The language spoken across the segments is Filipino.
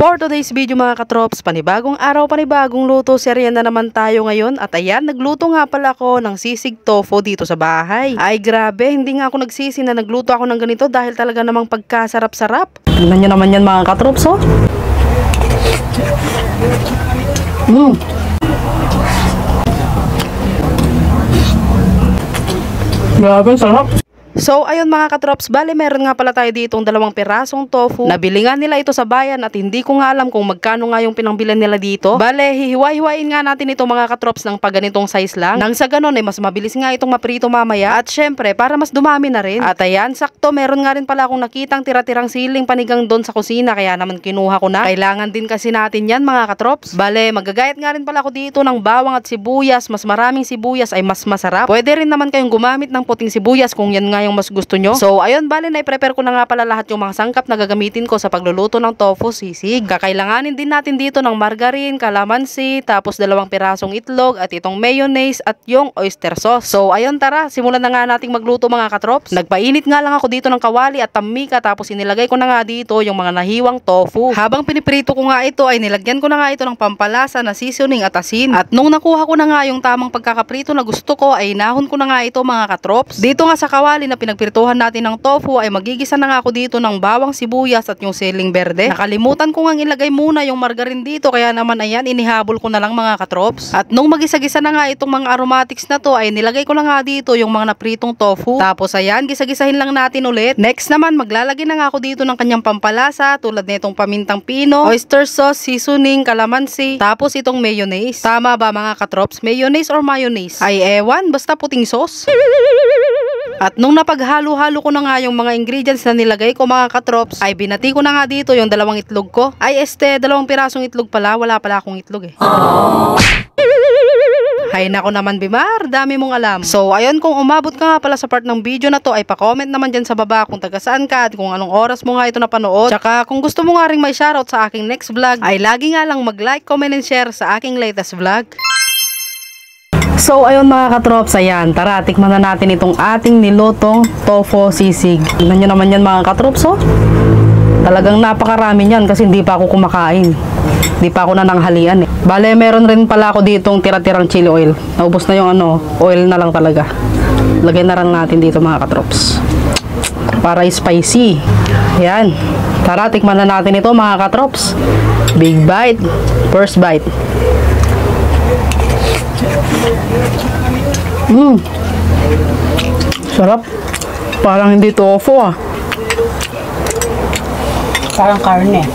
For today's video mga katrops, panibagong araw, panibagong luto, serya na naman tayo ngayon. At ayan, nagluto nga pala ako ng sisig tofu dito sa bahay. Ay grabe, hindi nga ako nagsisi na nagluto ako ng ganito dahil talaga namang pagkasarap-sarap. Tingnan nyo naman yan mga katrops, oh. Grabe, sarap. So, ayun mga katrops, bale meron nga pala tayo ditong 2 pirasong tofu. Nabili nga nila ito sa bayan at hindi ko nga alam kung magkano nga yung pinangbilan nila dito. Bale, hihiwa-hiwain nga natin ito mga katrops ng pagganitong size lang. Nang sa ganon, mas mabilis nga itong maprito mamaya. At syempre, para mas dumami na rin. At ayan, sakto, meron nga rin pala akong nakitang tira-tirang siling panigang doon sa kusina. Kaya naman kinuha ko na. Kailangan din kasi natin yan mga katrops. Bale, magagayat nga rin pala ako dito ng bawang at sibuyas. Mas maraming sibuyas ay mas masarap. Pwede rin naman kayong gumamit ng puting sibuyas kung yan nga yung mas gusto nyo. So, ayun, bali na-prepare ko na nga pala lahat yung mga sangkap na gagamitin ko sa pagluluto ng tofu sisig. Kakailanganin din natin dito ng margarine, kalamansi, tapos 2 pirasong itlog, at itong mayonnaise at yung oyster sauce. So, ayun, tara, simulan na nga nating magluto mga katrops. Nagpainit nga lang ako dito ng kawali at tamika, tapos inilagay ko na nga dito yung mga nahiwang tofu. Habang piniprito ko nga ito, ay nilagyan ko na nga ito ng pampalasa na seasoning at asin. At nung nakuha ko na nga yung tamang pagkakaprito na gusto ko, ay nahon ko na nga ito mga katrops. Dito nga sa kawali na pinagprituhan natin ng tofu ay magigisa na nga ako dito ng bawang, sibuyas at yung siling berde. Nakalimutan ko nga ilagay muna yung margarine dito, kaya naman ayan, inihabol ko na lang mga katrops. At nung magisa-gisa na nga itong mga aromatics na to, ay nilagay ko na nga dito yung mga napritong tofu. Tapos ayan, gisa-gisahin lang natin ulit. Next naman, maglalagay na nga ako dito ng kanyang pampalasa tulad nitong pamintang pino, oyster sauce, seasoning, kalamansi, tapos itong mayonnaise. Tama ba mga katrops? Mayonnaise or mayonnaise? Ay ewan, basta puting sauce. At nung napaghalo-halo ko na nga yung mga ingredients na nilagay ko mga katrops, ay binati ko na nga dito yung 2 itlog ko. Ay 2 pirasong itlog pala, wala pala akong itlog eh. Hay nako naman Bimar, dami mong alam. So ayun, kung umabot ka nga pala sa part ng video na to, ay pa-comment naman dyan sa baba kung taga saan ka at kung anong oras mo nga ito napanood. Tsaka kung gusto mo nga ring may shoutout sa aking next vlog, ay lagi nga lang mag-like, comment and share sa aking latest vlog. So ayun mga katrops, ayan, tara tikman na natin itong ating nilutong tofu sisig. Tignan nyo naman yan mga katrops, oh. Talagang napakarami yan kasi hindi pa ako kumakain. Hindi pa ako nananghalian eh. Bale, meron rin pala ako ditong tira-tirang chili oil. Naubos na yung oil na lang talaga. Lagay na lang natin dito mga katrops para spicy. Ayan, tara tikman na natin ito mga katrops. Big bite, first bite. Sarap. Parang hindi tofu ah. Parang karne.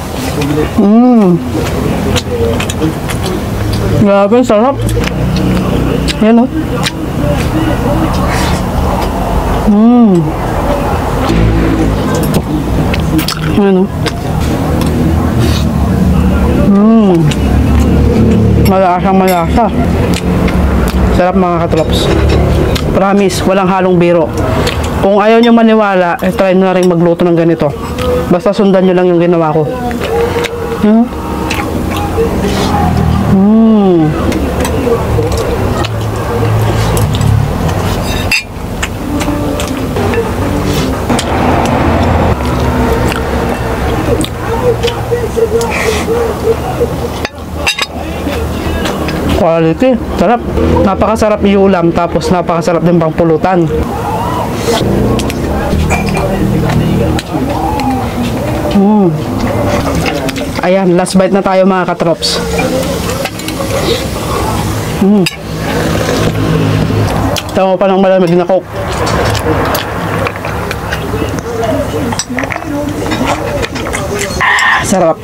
Grabe, sarap. Yan oh. Yan oh. Malasang malasa. Sarap mga katrops. Promise, walang halong biro. Kung ayaw nyo maniwala, try nyo na rin magluto ng ganito. Basta sundan nyo lang yung ginawa ko. Quality, sarap. Napakasarap iulam, tapos napakasarap din pang pulutan. Ayan, last bite na tayo mga katrops. Tama pa ng malamig na coke. Sarap.